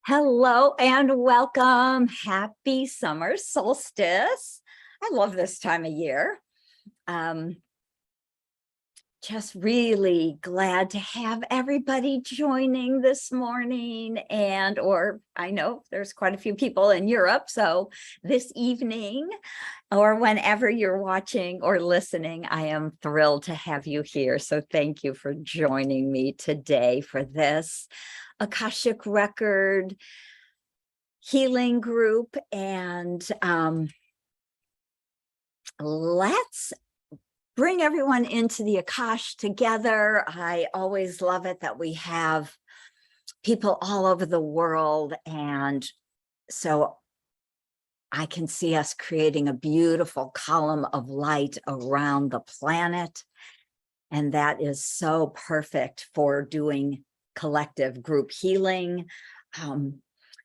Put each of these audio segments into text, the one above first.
Hello and welcome. Happy summer solstice. I love this time of year. Just really glad to have everybody joining this morning, or I know there's quite a few people in Europe, so this evening or whenever you're watching or listening, I am thrilled to have you here. So thank you for joining me today for this Akashic Record healing group. And let's bring everyone into the Akash together. I always love it that we have people all over the world. And so I can see us creating a beautiful column of light around the planet. And that is so perfect for doing collective group healing,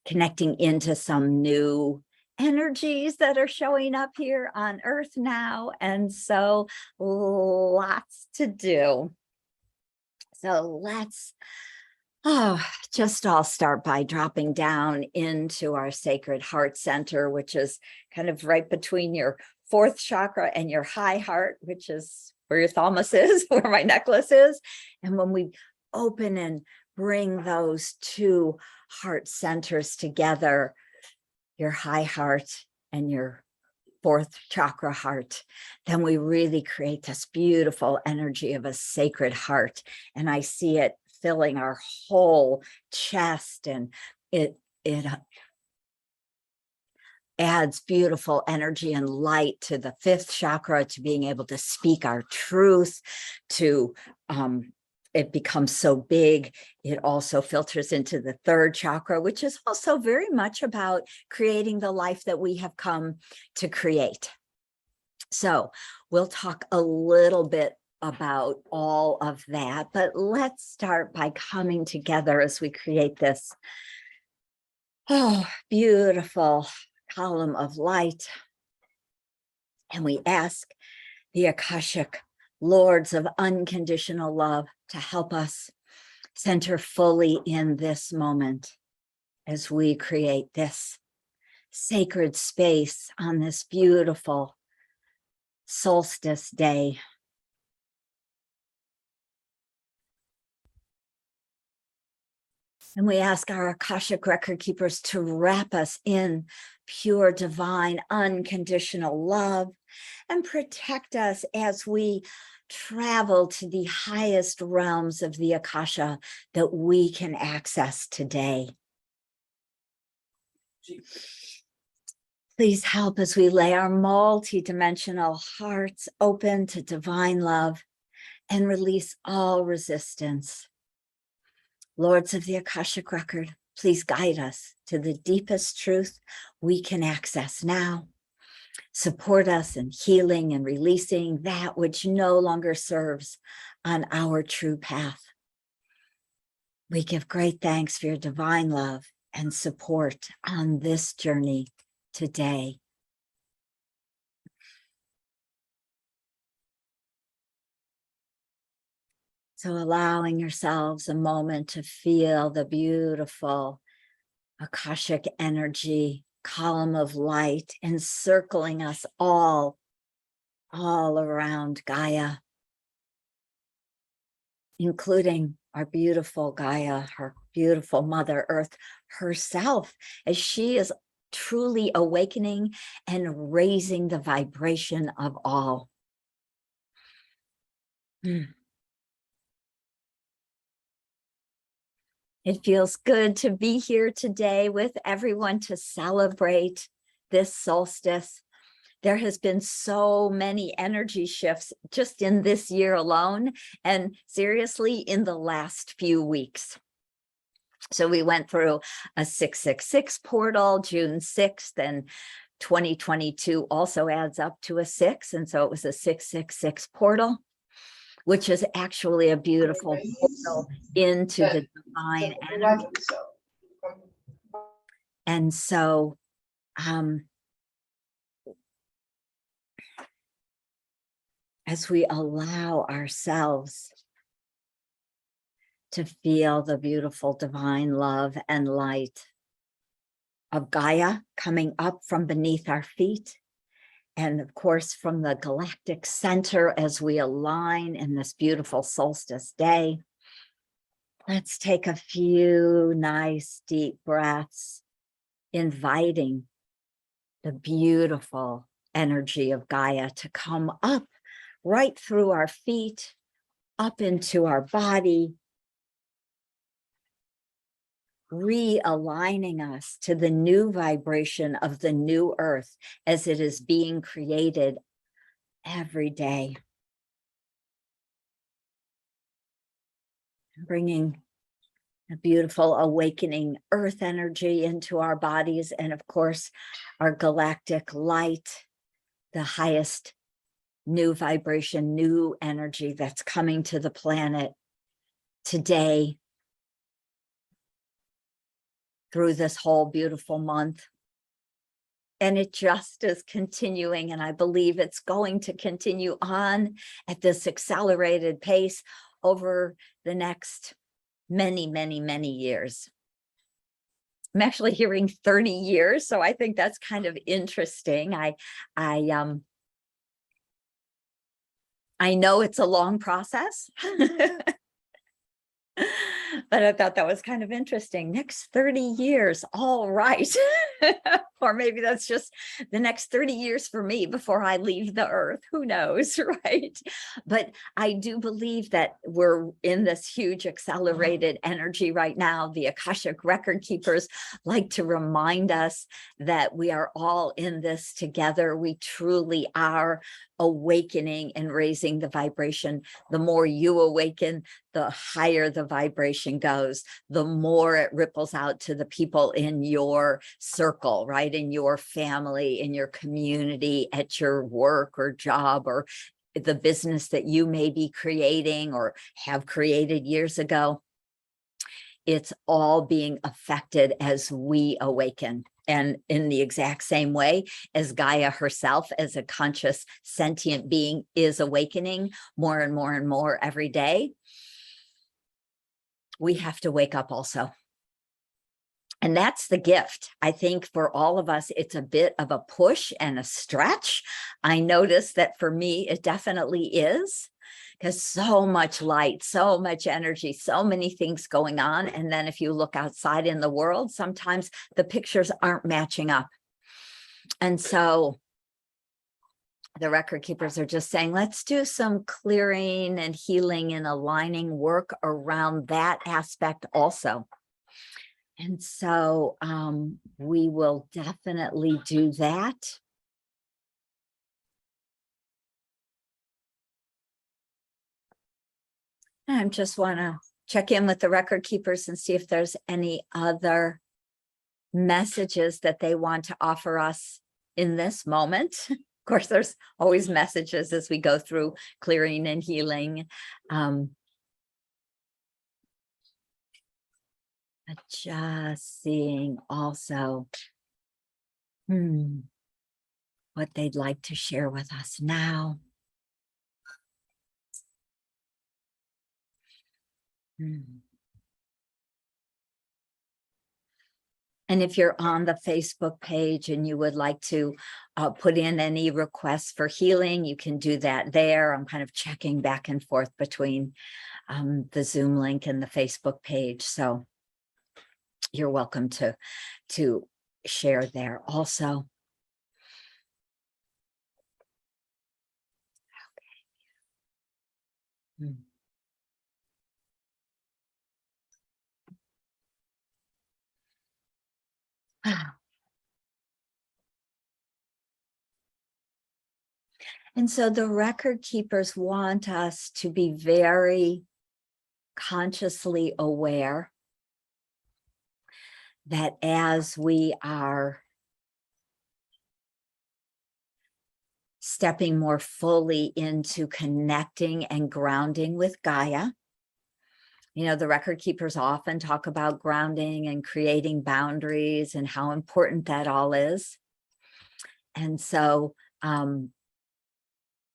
connecting into some new energies that are showing up here on Earth now. And so lots to do. So let's just all start by dropping down into our sacred heart center, which is kind of right between your fourth chakra and your high heart, which is where your thalamus is, where my necklace is. And when we open and bring those two heart centers together, your high heart and your fourth chakra heart, then we really create this beautiful energy of a sacred heart. And I see it filling our whole chest, and it adds beautiful energy and light to the fifth chakra, to being able to speak our truth, to it becomes so big. It also filters into the third chakra, which is also very much about creating the life that we have come to create. So we'll talk a little bit about all of that, but let's start by coming together as we create this beautiful column of light. And we ask the Akashic Lords of unconditional love to help us center fully in this moment as we create this sacred space on this beautiful solstice day. And we ask our Akashic record keepers to wrap us in pure, divine, unconditional love and protect us as we travel to the highest realms of the Akasha that we can access today. Please help as we lay our multidimensional hearts open to divine love and release all resistance. Lords of the Akashic Record, please guide us to the deepest truth we can access now. Support us in healing and releasing that which no longer serves on our true path. We give great thanks for your divine love and support on this journey today. So allowing yourselves a moment to feel the beautiful Akashic energy, column of light encircling us all around Gaia, including our beautiful Gaia, her beautiful Mother Earth herself, as she is truly awakening and raising the vibration of all. It feels good to be here today with everyone to celebrate this solstice. There has been so many energy shifts just in this year alone, and seriously in the last few weeks. So we went through a 666 portal, June 6th, and 2022 also adds up to a 6. And so it was a 666 portal, which is actually a beautiful portal into the divine energy. And so as we allow ourselves to feel the beautiful divine love and light of Gaia coming up from beneath our feet. And of course, from the galactic center as we align in this beautiful solstice day. Let's take a few nice deep breaths, inviting the beautiful energy of Gaia to come up right through our feet, up into our body, realigning us to the new vibration of the new earth as it is being created every day. Bringing a beautiful awakening earth energy into our bodies, and of course, our galactic light, the highest new vibration, new energy that's coming to the planet today through this whole beautiful month. And it just is continuing, and I believe it's going to continue on at this accelerated pace over the next many, many, many years. I'm actually hearing 30 years, so I think that's kind of interesting. I know it's a long process, but I thought that was kind of interesting. Next 30 years, all right. Or maybe that's just the next 30 years for me before I leave the earth. Who knows, right? But I do believe that we're in this huge accelerated energy right now. The Akashic record keepers like to remind us that we are all in this together. We truly are awakening and raising the vibration. The more you awaken, the higher the vibration goes, the more it ripples out to the people in your circle, right? In your family, in your community, at your work or job, or the business that you may be creating or have created years ago. It's all being affected as we awaken. And in the exact same way as Gaia herself, as a conscious sentient being, is awakening more and more and more every day, we have to wake up also. And that's the gift. I think for all of us, it's a bit of a push and a stretch. I notice that for me, it definitely is, because so much light, so much energy, so many things going on. And then if you look outside in the world, sometimes the pictures aren't matching up. And so the record keepers are just saying, let's do some clearing and healing and aligning work around that aspect also. And so we will definitely do that. I just want to check in with the record keepers and see if there's any other messages that they want to offer us in this moment. Of course, there's always messages as we go through clearing and healing. But just seeing also what they'd like to share with us now. And if you're on the Facebook page and you would like to put in any requests for healing, you can do that there. I'm kind of checking back and forth between the Zoom link and the Facebook page. So you're welcome to share there also. Okay. And so the record keepers want us to be very consciously aware that as we are stepping more fully into connecting and grounding with Gaia, you know, the record keepers often talk about grounding and creating boundaries and how important that all is. And so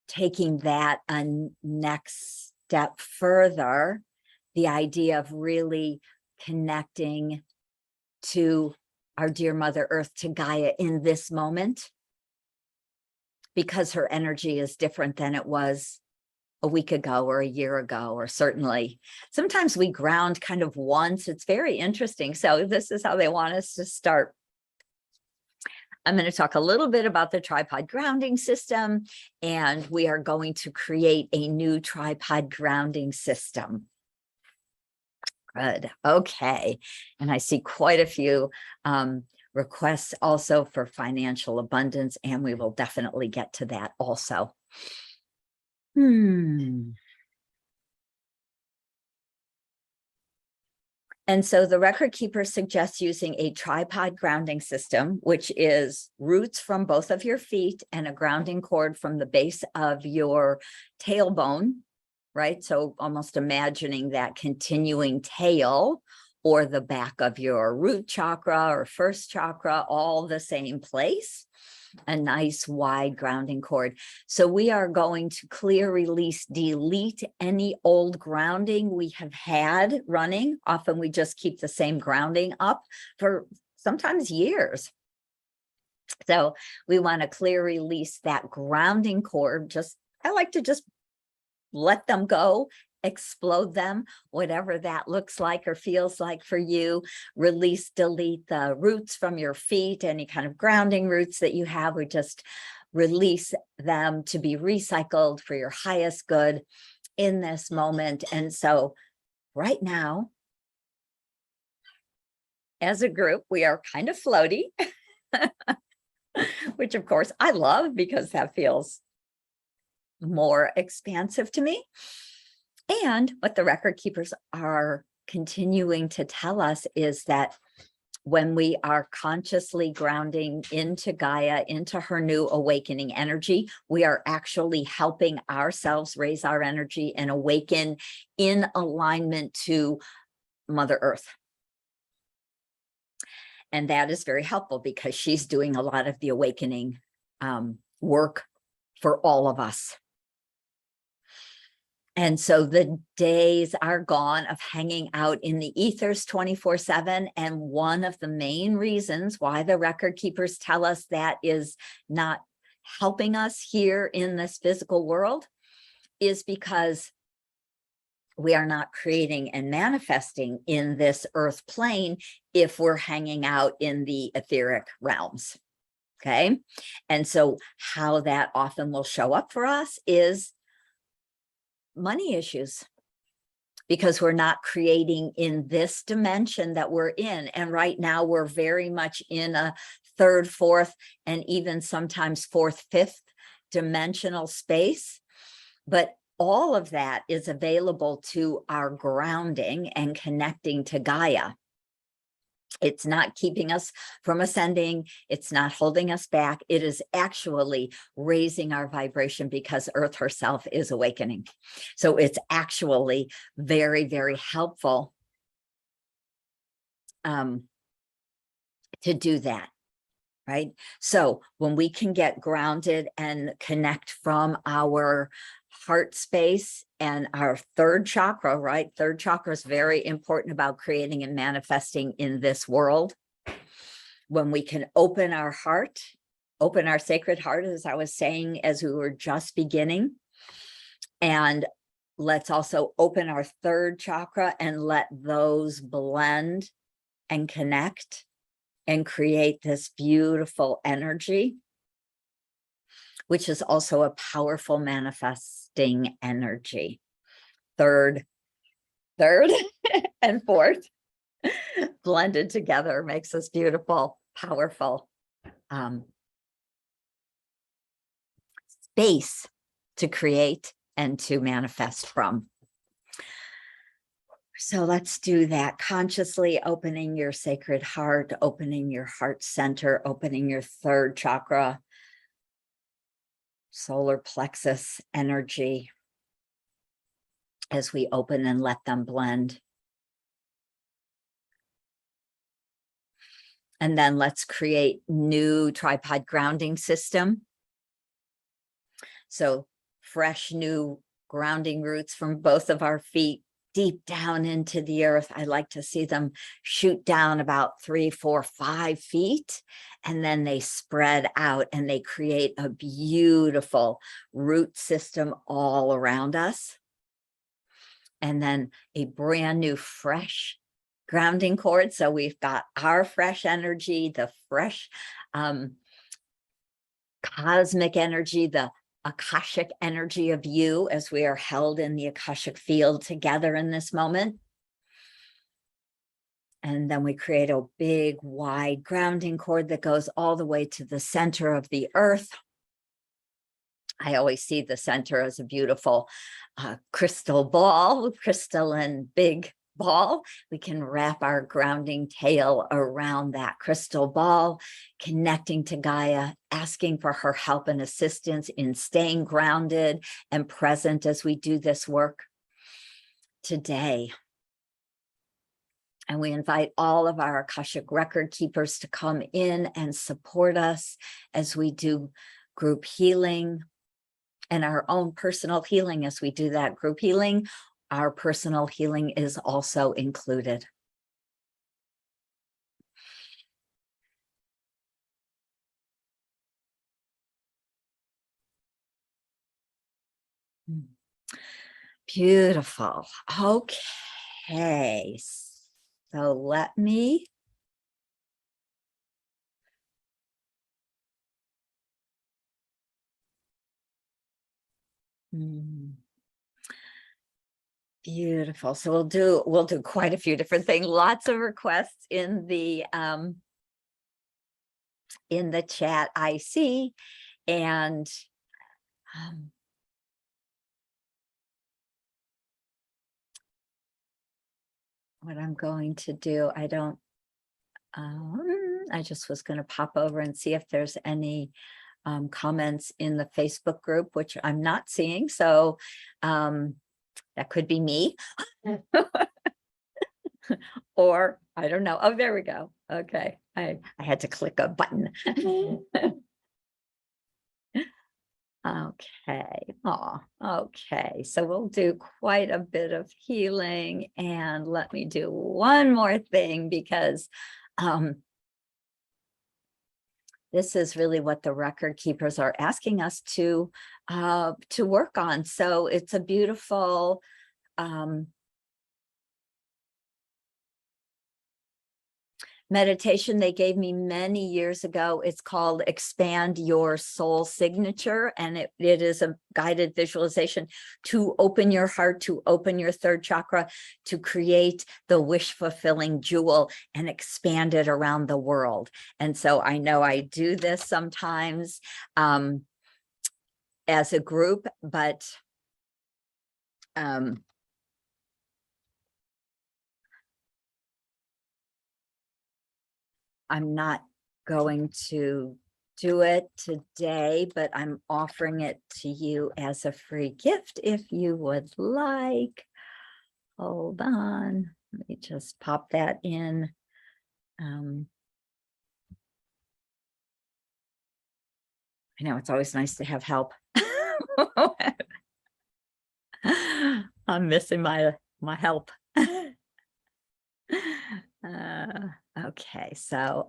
taking that a next step further, the idea of really connecting to our dear Mother Earth, to Gaia in this moment, because her energy is different than it was a week ago or a year ago, or certainly sometimes we ground kind of once. It's very interesting. So this is how they want us to start. I'm going to talk a little bit about the tripod grounding system, and we are going to create a new tripod grounding system. Good. Okay. And I see quite a few requests also for financial abundance, and we will definitely get to that also. And so the record keeper suggests using a tripod grounding system, which is roots from both of your feet and a grounding cord from the base of your tailbone, right? So almost imagining that continuing tail, or the back of your root chakra or first chakra, all the same place. A nice wide grounding cord. So we are going to clear, release, delete any old grounding we have had running. Often we just keep the same grounding up for sometimes years. So we want to clear, release that grounding cord. I like to just let them go, explode them, whatever that looks like or feels like for you. Release, delete the roots from your feet, any kind of grounding roots that you have. We just release them to be recycled for your highest good in this moment. And so right now, as a group, we are kind of floaty, which of course I love, because that feels more expansive to me. And what the record keepers are continuing to tell us is that when we are consciously grounding into Gaia, into her new awakening energy, we are actually helping ourselves raise our energy and awaken in alignment to Mother Earth. And that is very helpful, because she's doing a lot of the awakening work for all of us. And so the days are gone of hanging out in the ethers 24/7. And one of the main reasons why the record keepers tell us that is not helping us here in this physical world is because we are not creating and manifesting in this earth plane if we're hanging out in the etheric realms. Okay. And so how that often will show up for us is money issues, because we're not creating in this dimension that we're in. And right now we're very much in a third, fourth, and even sometimes fourth, fifth dimensional space. But all of that is available to our grounding and connecting to Gaia. It's not keeping us from ascending. It's not holding us back. It is actually raising our vibration, because Earth herself is awakening. So it's actually very, very helpful to do that, right? So when we can get grounded and connect from our heart space and our third chakra, right? Third chakra is very important about creating and manifesting in this world. When we can open our heart, open our sacred heart, as I was saying, as we were just beginning, and let's also open our third chakra and let those blend and connect and create this beautiful energy, which is also a powerful manifesting energy. Third and fourth blended together makes this beautiful, powerful space to create and to manifest from. So let's do that. Consciously opening your sacred heart, opening your heart center, opening your third chakra, solar plexus energy, as we open and let them blend. And then let's create new tripod grounding system. So fresh new grounding roots from both of our feet, deep down into the earth. I like to see them shoot down about 3, 4, 5 feet, and then they spread out and they create a beautiful root system all around us. And then a brand new, fresh grounding cord. So we've got our fresh energy, the fresh cosmic energy, the Akashic energy of you, as we are held in the Akashic field together in this moment. And then we create a big, wide grounding cord that goes all the way to the center of the earth. I always see the center as a beautiful crystal ball, crystalline big ball. We can wrap our grounding tail around that crystal ball, connecting to Gaia, asking for her help and assistance in staying grounded and present as we do this work today. And we invite all of our Akashic record keepers to come in and support us as we do group healing and our own personal healing. As we do that group healing, our personal healing is also included. Beautiful. Okay, so let me beautiful. So we'll do quite a few different things. Lots of requests in the chat I see, and what I'm going to do, I just was going to pop over and see if there's any comments in the Facebook group, which I'm not seeing. So that could be me. Or I don't know. Oh, there we go. Okay. I had to click a button. Okay. Oh, okay. So we'll do quite a bit of healing, and let me do one more thing, because this is really what the record keepers are asking us to work on. So it's a beautiful meditation they gave me many years ago. It's called Expand Your Soul Signature, and it is a guided visualization to open your heart, to open your third chakra, to create the wish-fulfilling jewel and expand it around the world. And so I know I do this sometimes as a group, but I'm not going to do it today, but I'm offering it to you as a free gift if you would like. Hold on, let me just pop that in. I know it's always nice to have help. I'm missing my help. Okay, so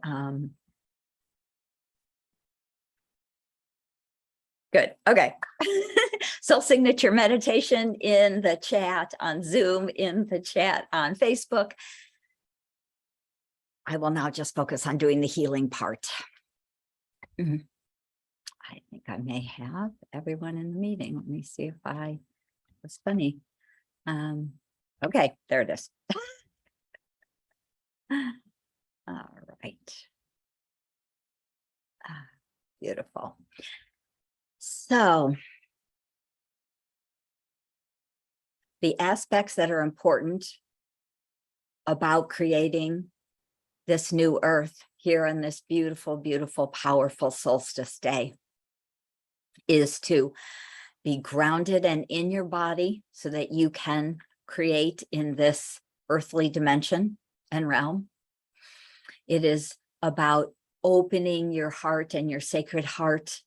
good. Okay. Soul signature meditation in the chat on Zoom, in the chat on Facebook. I will now just focus on doing the healing part. I think I may have everyone in the meeting. Let me see if it's funny. Okay, there it is. All right. Beautiful. So the aspects that are important about creating this new earth here on this beautiful, beautiful, powerful solstice day is to be grounded and in your body so that you can create in this earthly dimension and realm. It is about opening your heart and your sacred heart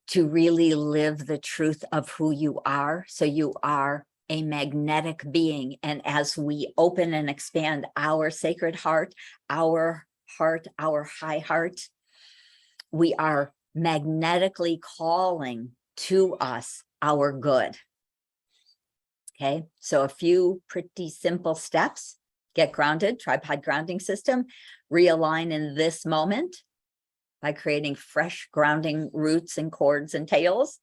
to really live the truth of who you are. So you are a magnetic being. And as we open and expand our sacred heart, our high heart, we are magnetically calling to us our good. Okay, so a few pretty simple steps. Get grounded, tripod grounding system, realign in this moment by creating fresh grounding roots and cords and tails.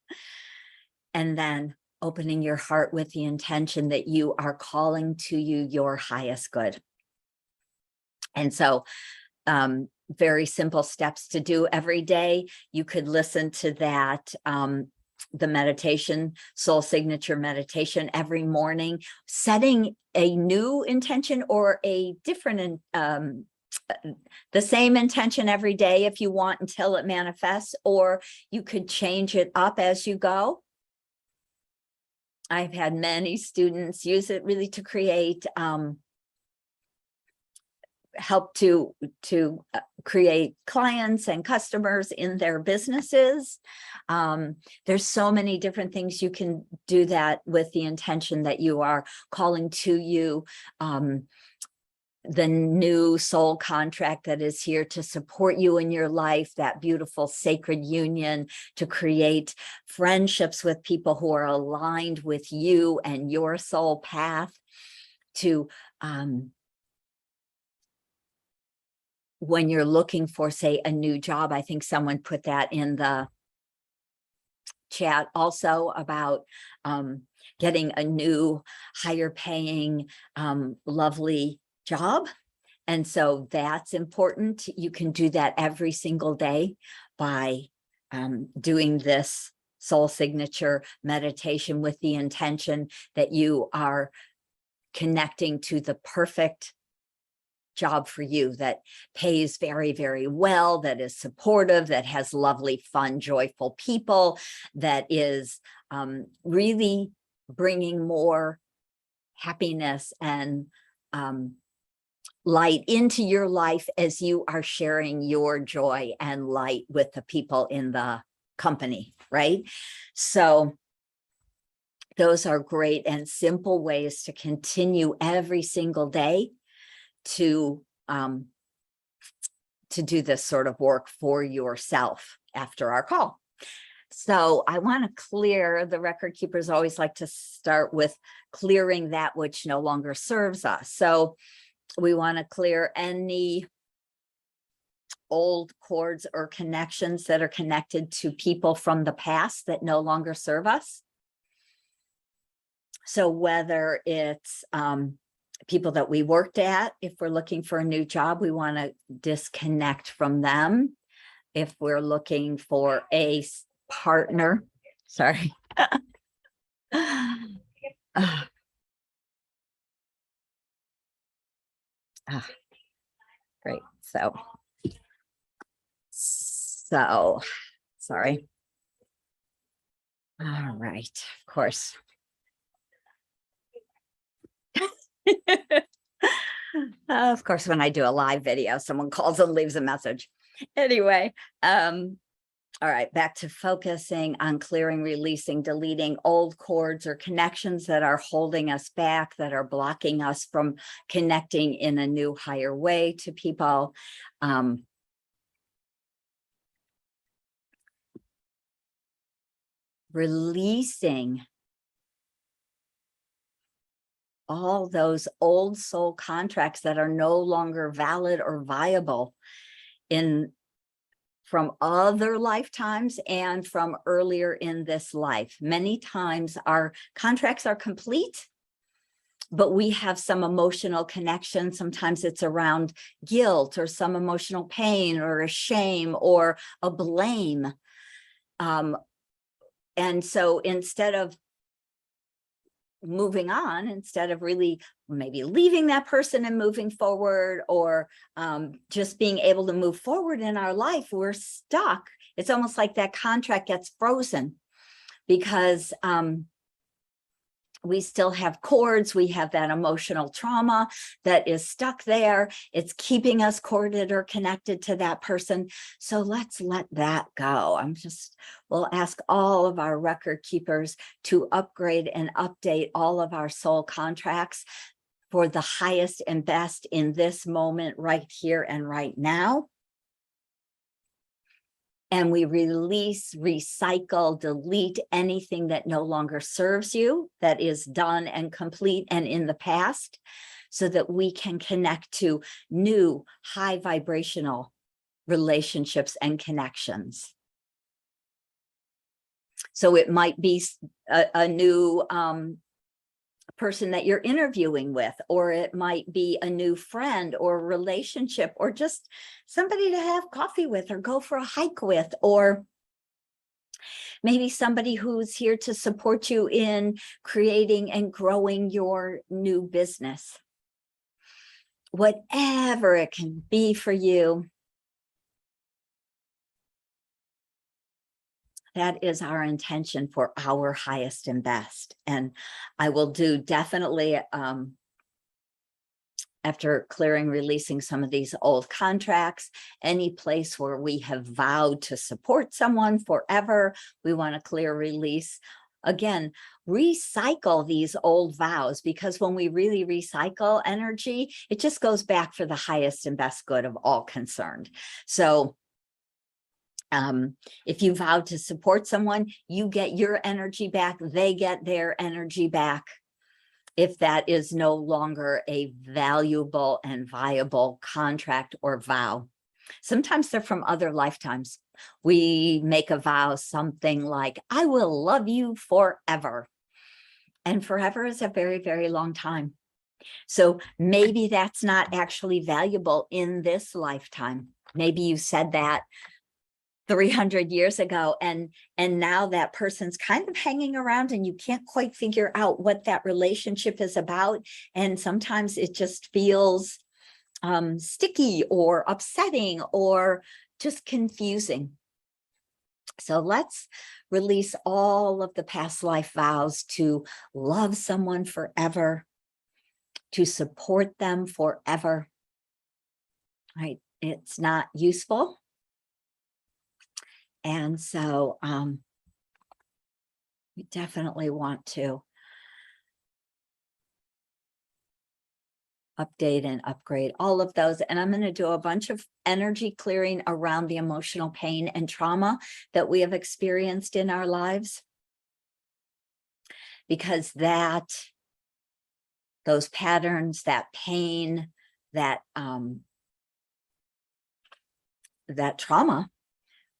And then opening your heart with the intention that you are calling to you your highest good. And so very simple steps to do every day. You could listen to that, the meditation, soul signature meditation every morning, setting a new intention or a different, the same intention every day if you want until it manifests, or you could change it up as you go. I've had many students use it really to create, help to create clients and customers in their businesses. There's so many different things you can do that with the intention that you are calling to you the new soul contract that is here to support you in your life, that beautiful sacred union, to create friendships with people who are aligned with you and your soul path, to when you're looking for, say, a new job. I think someone put that in the chat also about getting a new, higher paying, lovely job. And so that's important. You can do that every single day by doing this soul signature meditation with the intention that you are connecting to the perfect job for you, that pays very, very well, that is supportive, that has lovely, fun, joyful people, that is really bringing more happiness and light into your life as you are sharing your joy and light with the people in the company, right? So those are great and simple ways to continue every single day to do this sort of work for yourself after our call. So I want to clear, the record keepers always like to start with clearing that which no longer serves us. So we want to clear any old cords or connections that are connected to people from the past that no longer serve us. So whether it's people that we worked at, if we're looking for a new job, we want to disconnect from them. If we're looking for a partner, sorry. Great. So sorry. All right, of course. Of course, when I do a live video, someone calls and leaves a message. Anyway, all right, back to focusing on clearing, releasing, deleting old cords or connections that are holding us back, that are blocking us from connecting in a new, higher way to people. Releasing all those old soul contracts that are no longer valid or viable from other lifetimes and from earlier in this life. Many times our contracts are complete, but we have some emotional connection. Sometimes it's around guilt or some emotional pain or a shame or a blame. And so instead of moving on, instead of really maybe leaving that person and moving forward, or just being able to move forward in our life, we're stuck. It's almost like that contract gets frozen because we still have cords. We have that emotional trauma that is stuck there. It's keeping us corded or connected to that person. So let's let that go. We'll ask all of our record keepers to upgrade and update all of our soul contracts for the highest and best in this moment, right here and right now. And we release, recycle, delete anything that no longer serves you, that is done and complete and in the past, so that we can connect to new high vibrational relationships and connections. So it might be a new person that you're interviewing with, or it might be a new friend or relationship, or just somebody to have coffee with or go for a hike with, or maybe somebody who's here to support you in creating and growing your new business. Whatever it can be for you, that is our intention for our highest and best. And I will do definitely, after clearing, releasing some of these old contracts, any place where we have vowed to support someone forever, we want to clear, release. Again, recycle these old vows, because when we really recycle energy, it just goes back for the highest and best good of all concerned. So if you vow to support someone, you get your energy back, they get their energy back. If that is no longer a valuable and viable contract or vow. Sometimes they're from other lifetimes. We make a vow, something like, I will love you forever. And forever is a very, very long time. So maybe that's not actually valuable in this lifetime. Maybe you said that 300 years ago, and now that person's kind of hanging around and you can't quite figure out what that relationship is about. And sometimes it just feels sticky or upsetting or just confusing. So let's release all of the past life vows to love someone forever, to support them forever. Right? It's not useful. And so we definitely want to update and upgrade all of those. And I'm going to do a bunch of energy clearing around the emotional pain and trauma that we have experienced in our lives. Because those patterns, that pain, that trauma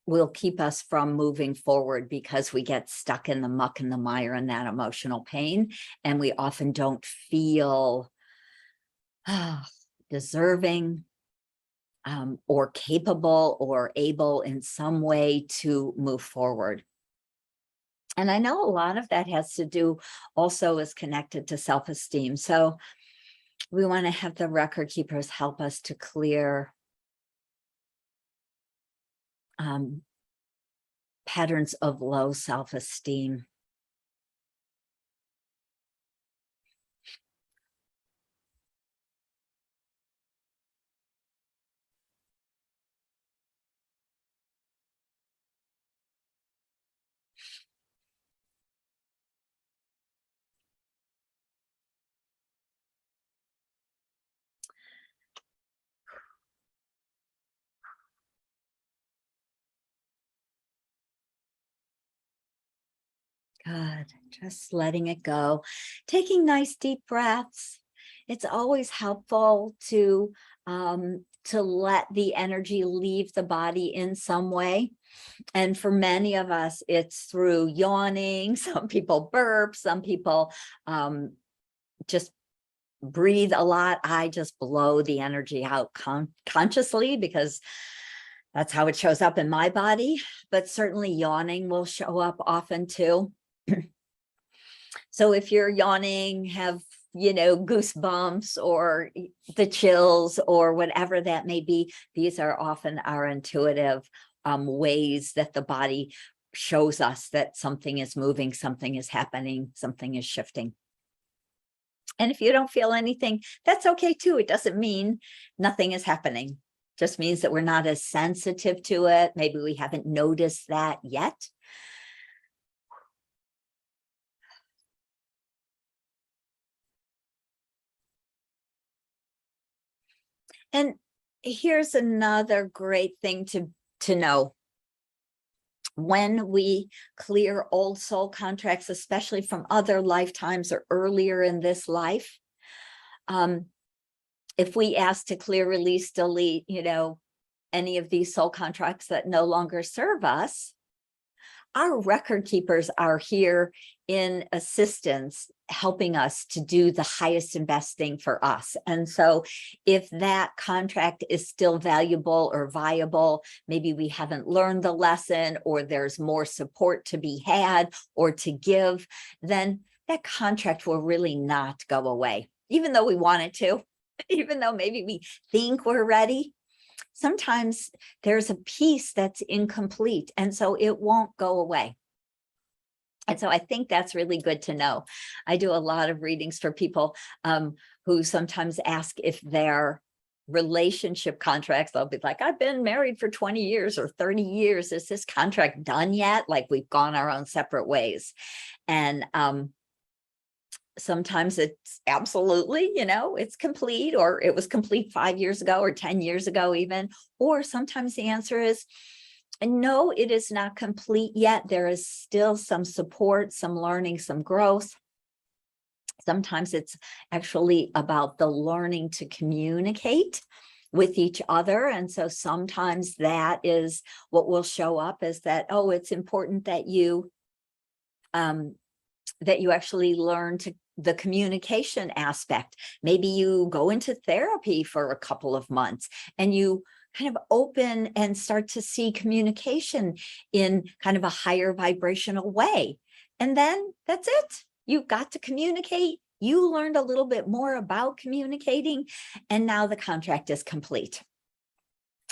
will keep us from moving forward, because we get stuck in the muck and the mire and that emotional pain. And we often don't feel deserving or capable or able in some way to move forward. And I know a lot of that has to do also is connected to self-esteem. So we want to have the record keepers help us to clear patterns of low self-esteem. Good. Just letting it go, taking nice deep breaths. It's always helpful to let the energy leave the body in some way. And for many of us, it's through yawning. Some people burp, some people just breathe a lot. I just blow the energy out consciously, because that's how it shows up in my body. But certainly yawning will show up often too. So if you're yawning, have, goosebumps or the chills or whatever that may be, these are often our intuitive ways that the body shows us that something is moving, something is happening, something is shifting. And if you don't feel anything, that's okay too. It doesn't mean nothing is happening. Just means that we're not as sensitive to it. Maybe we haven't noticed that yet. And here's another great thing to know. When we clear old soul contracts, especially from other lifetimes or earlier in this life, if we ask to clear, release, delete, any of these soul contracts that no longer serve us, our record keepers are here in assistance, helping us to do the highest and best thing for us. And so if that contract is still valuable or viable, maybe we haven't learned the lesson, or there's more support to be had or to give, then that contract will really not go away, even though we want it to, even though maybe we think we're ready. Sometimes there's a piece that's incomplete, and so it won't go away. And so I think that's really good to know. I do a lot of readings for people who sometimes ask if their relationship contracts, they'll be like, I've been married for 20 years or 30 years. Is this contract done yet? Like, we've gone our own separate ways. And sometimes it's absolutely, it's complete, or it was complete 5 years ago or 10 years ago even. Or sometimes the answer is, no, it is not complete yet. There is still some support, some learning, some growth. Sometimes it's actually about the learning to communicate with each other. And so sometimes that is what will show up, is that, oh, it's important that you actually learn the communication aspect. Maybe you go into therapy for a couple of months and you kind of open and start to see communication in kind of a higher vibrational way. And then that's it. You got to communicate. You learned a little bit more about communicating, and now the contract is complete.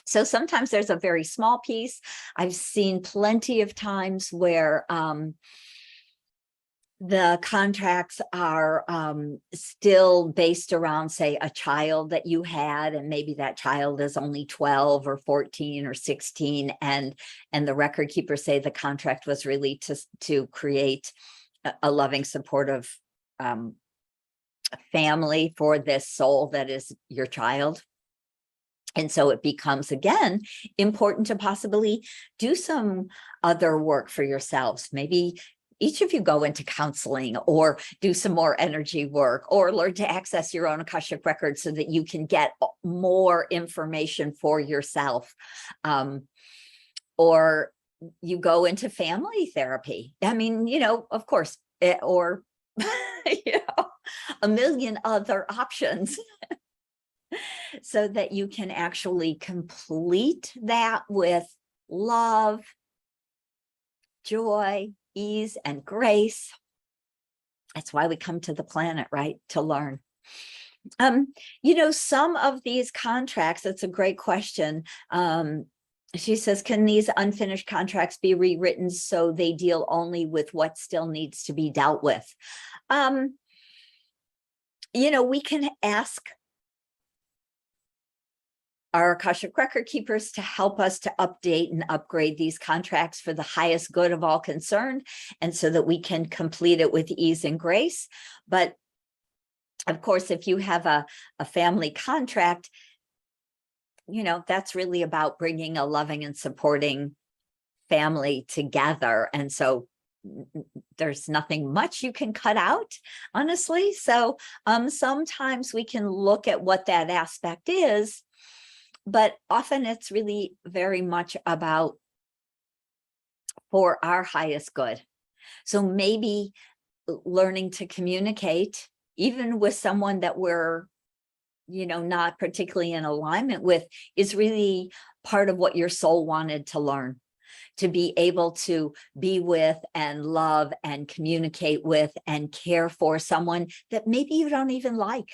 So sometimes there's a very small piece. I've seen plenty of times where the contracts are still based around, say, a child that you had, and maybe that child is only 12 or 14 or 16, and the record keepers say the contract was really to create a loving, supportive family for this soul that is your child. And so it becomes, again, important to possibly do some other work for yourselves. Maybe each of you go into counseling, or do some more energy work, or learn to access your own Akashic records so that you can get more information for yourself. Or you go into family therapy. I mean, of course, or, a million other options so that you can actually complete that with love, joy, ease, and grace. That's why we come to the planet, right? To learn. Some of these contracts, it's a great question. She says, can these unfinished contracts be rewritten so they deal only with what still needs to be dealt with? We can ask our Akashic record keepers to help us to update and upgrade these contracts for the highest good of all concerned, and so that we can complete it with ease and grace. But of course, if you have a family contract, that's really about bringing a loving and supporting family together. And so there's nothing much you can cut out, honestly. So sometimes we can look at what that aspect is, but often it's really very much about for our highest good. So maybe learning to communicate, even with someone that we're, not particularly in alignment with, is really part of what your soul wanted to learn. To be able to be with and love and communicate with and care for someone that maybe you don't even like.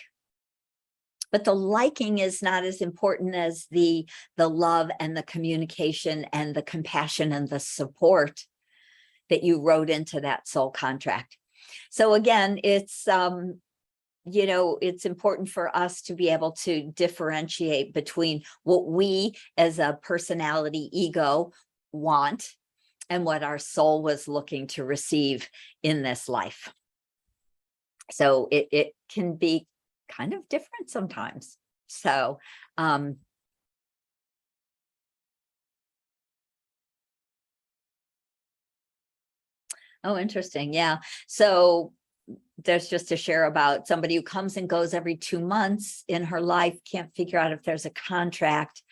But the liking is not as important as the love and the communication and the compassion and the support that you wrote into that soul contract. So again, it's you know, it's important for us to be able to differentiate between what we as a personality ego want and what our soul was looking to receive in this life. So it can be kind of different sometimes. So, oh, interesting. Yeah. So there's just to share about somebody who comes and goes every 2 months in her life, can't figure out if there's a contract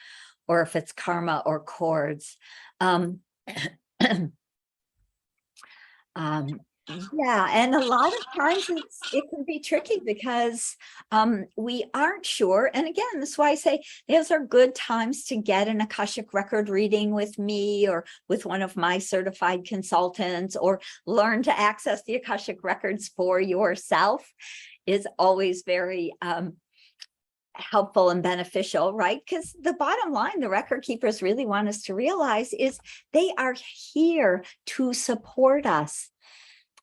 or if it's karma or cords. Yeah, and a lot of times it can be tricky because we aren't sure. And again, that's why I say those are good times to get an Akashic record reading with me or with one of my certified consultants, or learn to access the Akashic records for yourself is always very helpful and beneficial, right? Because the bottom line, the record keepers really want us to realize is they are here to support us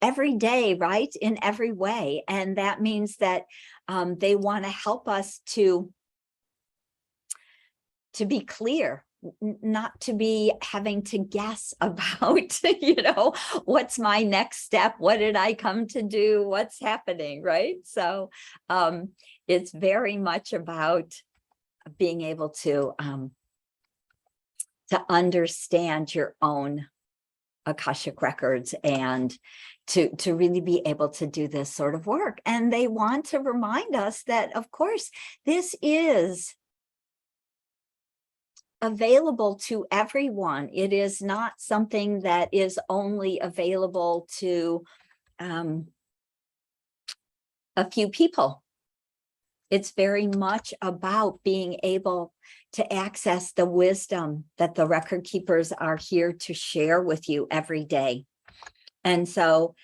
every day, right? In every way. And that means that they want to help us to be clear, not to be having to guess about, you know, what's my next step? What did I come to do? What's happening, right? So it's very much about being able to understand your own Akashic records and to really be able to do this sort of work. And they want to remind us that, of course, this is available to everyone. It is not something that is only available to a few people. It's very much about being able to access the wisdom that the record keepers are here to share with you every day. And so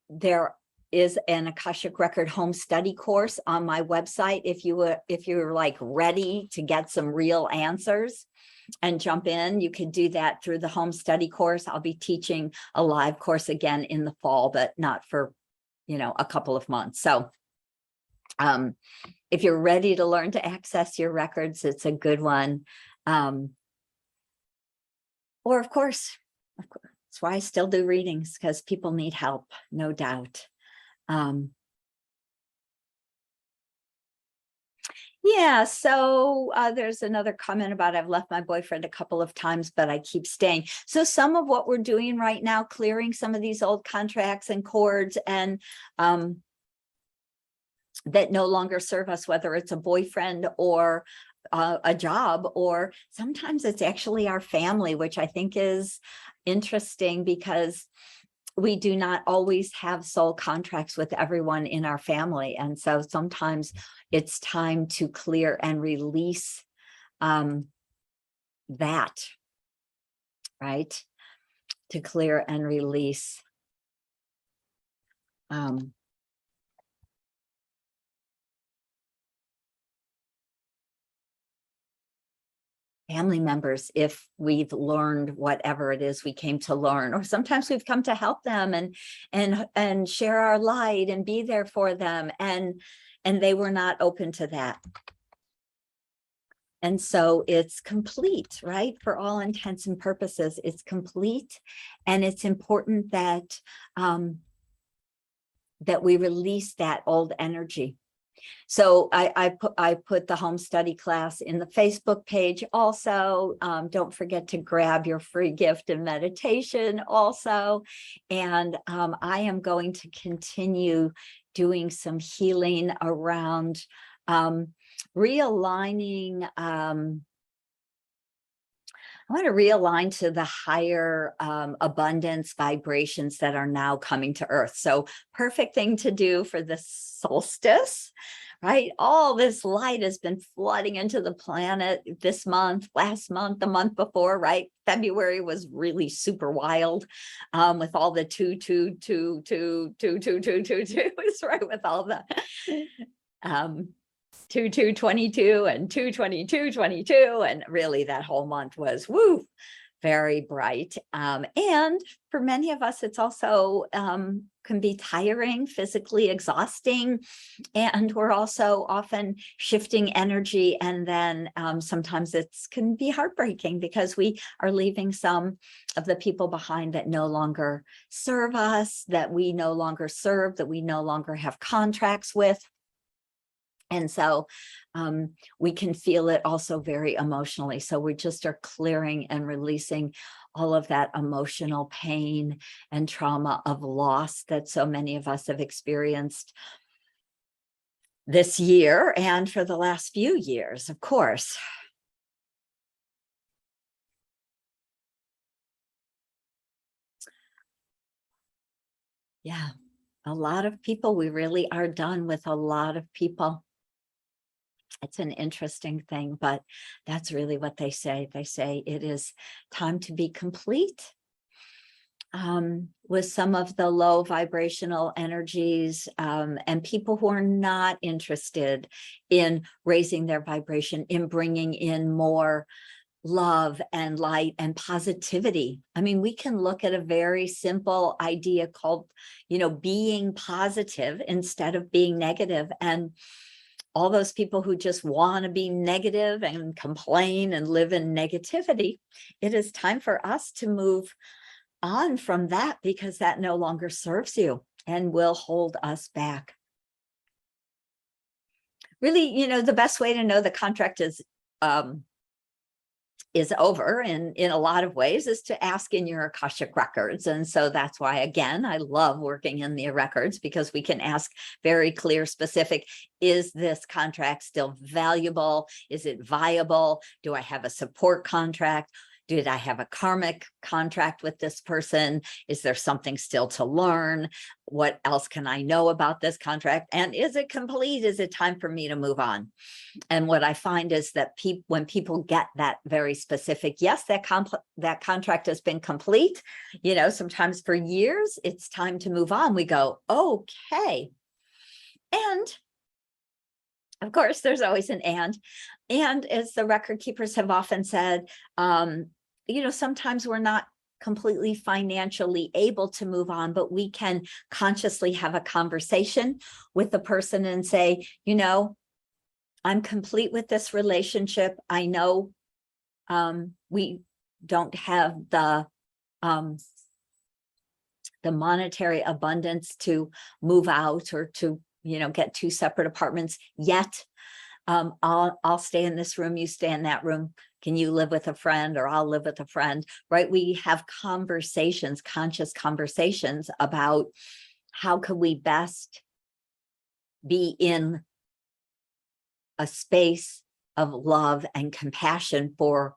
there is an Akashic Record home study course on my website. If you're like ready to get some real answers and jump in, you can do that through the home study course. I'll be teaching a live course again in the fall, but not for, you know, a couple of months. So if you're ready to learn to access your records, it's a good one. Or of course, that's why I still do readings, because people need help, no doubt. Yeah, so there's another comment about I've left my boyfriend a couple of times, but I keep staying. So some of what we're doing right now, clearing some of these old contracts and cords and that no longer serve us, whether it's a boyfriend or a job, or sometimes it's actually our family, which I think is interesting because we do not always have soul contracts with everyone in our family. And so sometimes it's time to clear and release that, right? To clear and release family members, if we've learned whatever it is we came to learn, or sometimes we've come to help them and share our light and be there for them, and they were not open to that. And so it's complete, right? For all intents and purposes, it's complete. And it's important that that we release that old energy. So I put the home study class in the Facebook page also. Don't forget to grab your free gift of meditation also. And I am going to continue doing some healing around realigning. I want to realign to the higher abundance vibrations that are now coming to Earth. So perfect thing to do for the solstice, right? All this light has been flooding into the planet this month, last month, the month before, right? February was really super wild with all the 2, 2, 2, 2, 2, 2, 2, 2, 2, right? With all the 2, 2, 22 and 2, 22, 22. And really that whole month was, woo, very bright. And for many of us, it's also can be tiring, physically exhausting. And we're also often shifting energy. And then sometimes it's can be heartbreaking because we are leaving some of the people behind that no longer serve us, that we no longer serve, that we no longer have contracts with. And so we can feel it also very emotionally. So we just are clearing and releasing all of that emotional pain and trauma of loss that so many of us have experienced this year and for the last few years, of course. Yeah, a lot of people, we really are done with a lot of people. It's an interesting thing, but that's really what they say. They say it is time to be complete with some of the low vibrational energies and people who are not interested in raising their vibration, in bringing in more love and light and positivity. I mean, we can look at a very simple idea called, being positive instead of being negative. And all those people who just want to be negative and complain and live in negativity, it is time for us to move on from that because that no longer serves you and will hold us back. Really, the best way to know the contract is over in a lot of ways is to ask in your Akashic records. And so that's why, again, I love working in the records because we can ask very clear, specific, is this contract still valuable? Is it viable? Do I have a support contract? Did I have a karmic contract with this person? Is there something still to learn? What else can I know about this contract? And is it complete? Is it time for me to move on? And what I find is that when people get that very specific, yes, that contract has been complete, sometimes for years, it's time to move on. We go, okay. And of course, there's always an and. And as the record keepers have often said, sometimes we're not completely financially able to move on, but we can consciously have a conversation with the person and say, I'm complete with this relationship. I know we don't have the monetary abundance to move out or to, get two separate apartments yet. I'll stay in this room, you stay in that room. Can you live with a friend or I'll live with a friend, right? We have conversations, conscious conversations about how could we best be in a space of love and compassion for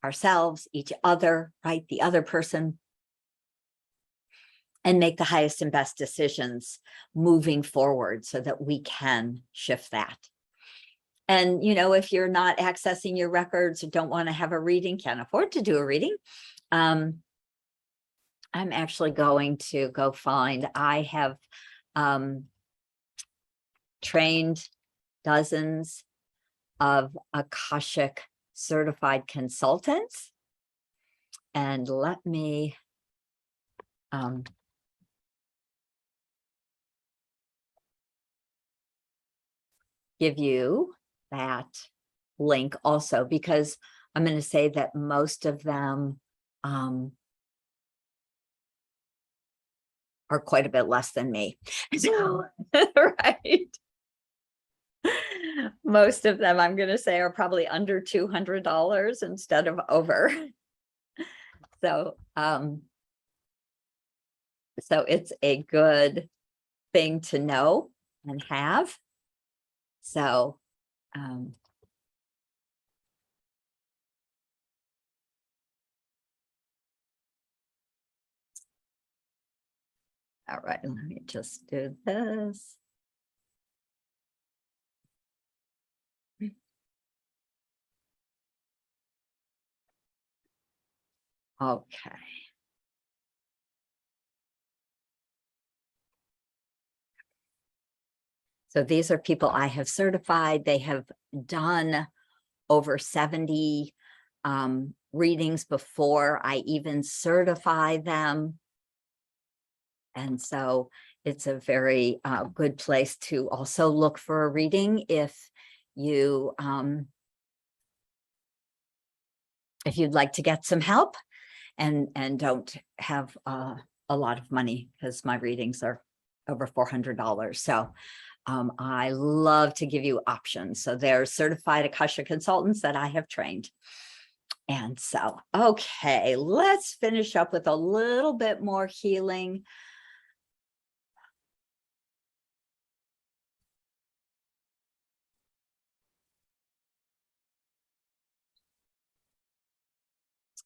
ourselves, each other, right? The other person, and make the highest and best decisions moving forward so that we can shift that. And, if you're not accessing your records or don't want to have a reading, can't afford to do a reading, I'm actually going to go find, I have trained dozens of Akashic certified consultants. And let me give you that link also, because I'm going to say that most of them are quite a bit less than me. So, right. Most of them, I'm going to say, are probably under $200 instead of over. So, so it's a good thing to know and have. So, all right, let me just do this. Okay. So these are people I have certified. They have done over 70 readings before I even certify them. And so it's a very good place to also look for a reading if you'd like to get some help and don't have a lot of money, because my readings are over $400. So I love to give you options. So there's certified Akasha consultants that I have trained. And so, okay, let's finish up with a little bit more healing.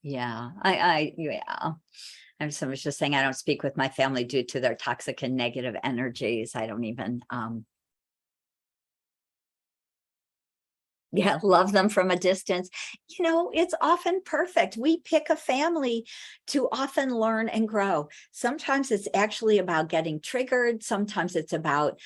Yeah, yeah. I was just saying, I don't speak with my family due to their toxic and negative energies. I don't even, yeah, love them from a distance. You know, it's often perfect. We pick a family to often learn and grow. Sometimes it's actually about getting triggered. Sometimes it's about,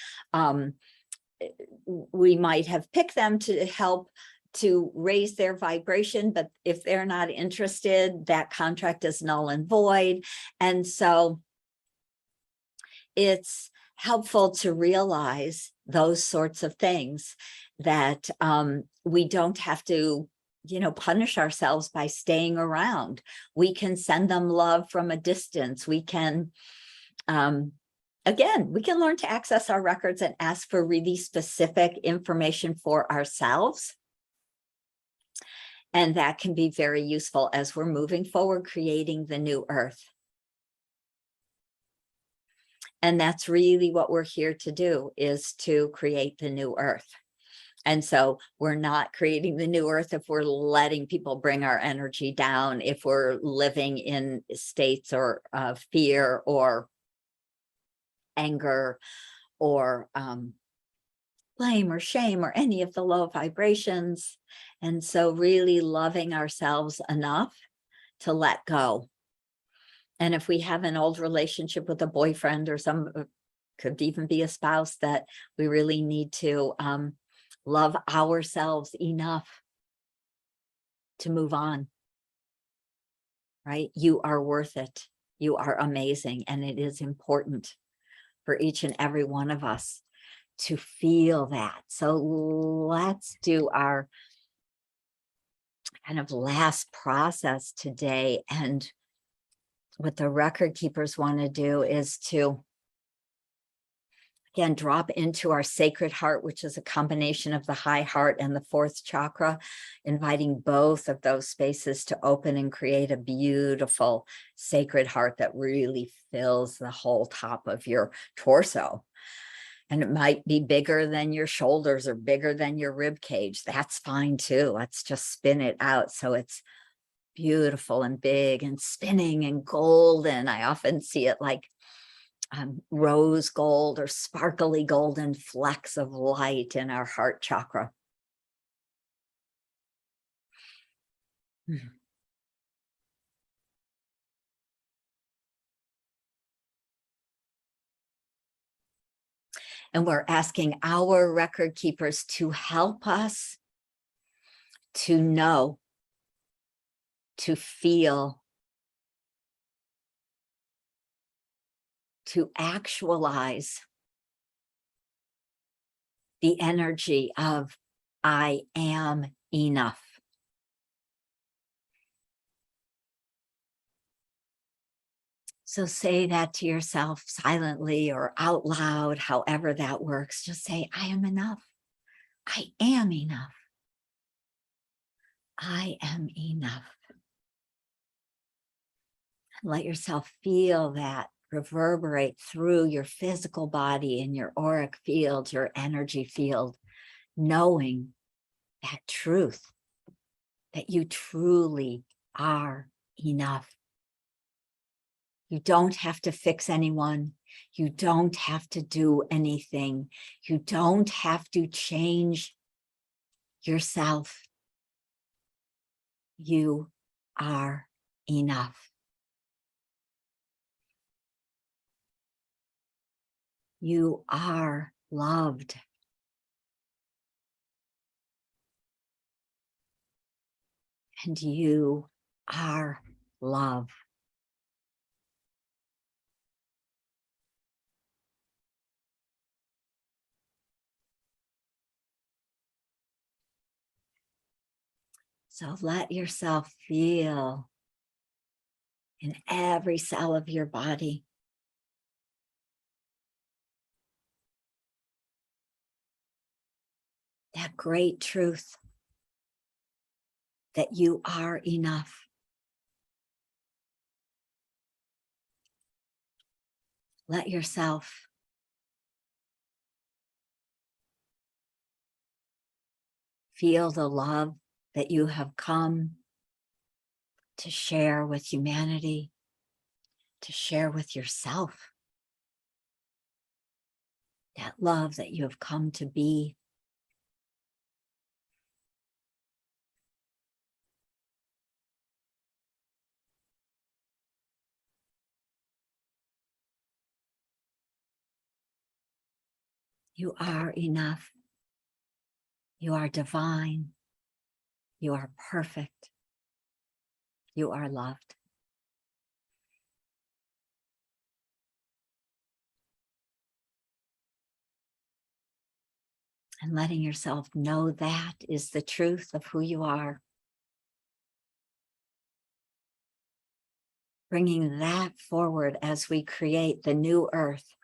we might have picked them to help to raise their vibration, but if they're not interested, that contract is null and void. And so it's helpful to realize those sorts of things, that we don't have to, you know, punish ourselves by staying around. We can send them love from a distance. We can, again, we can learn to access our records and ask for really specific information for ourselves. And that can be very useful as we're moving forward, creating the new earth. And that's really what we're here to do, is to create the new earth. And so we're not creating the new earth if we're letting people bring our energy down, if we're living in states or fear or anger or blame or shame or any of the low vibrations. And so really loving ourselves enough to let go. And if we have an old relationship with a boyfriend or could even be a spouse, that we really need to love ourselves enough to move on, right? You are worth it. You are amazing. And it is important for each and every one of us to feel that. So let's do our kind of last process today. And what the record keepers want to do is to, again, drop into our sacred heart, which is a combination of the high heart and the fourth chakra, inviting both of those spaces to open and create a beautiful sacred heart that really fills the whole top of your torso. And it might be bigger than your shoulders or bigger than your rib cage. That's fine too. Let's just spin it out so it's beautiful and big and spinning and golden. I often see it like rose gold or sparkly golden flecks of light in our heart chakra. And we're asking our record keepers to help us to know, to feel, to actualize the energy of I am enough. So say that to yourself silently or out loud, however that works. Just say, I am enough. I am enough. I am enough. Let yourself feel that reverberate through your physical body and your auric field, your energy field, knowing that truth, that you truly are enough. You don't have to fix anyone. You don't have to do anything. You don't have to change yourself. You are enough. You are loved. and you are love. So let yourself feel in every cell of your body that great truth that you are enough. Let yourself feel the love that you have come to share with humanity, to share with yourself. That love that you have come to be. You are enough. You are divine. You are perfect. You are loved. And letting yourself know that is the truth of who you are. Bringing that forward as we create the new earth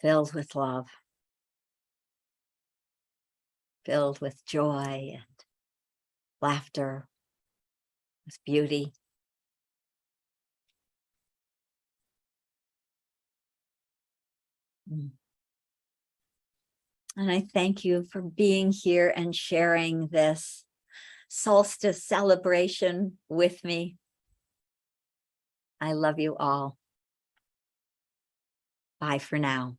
filled with love, filled with joy and laughter, with beauty. And I thank you for being here and sharing this solstice celebration with me. I love you all. Bye for now.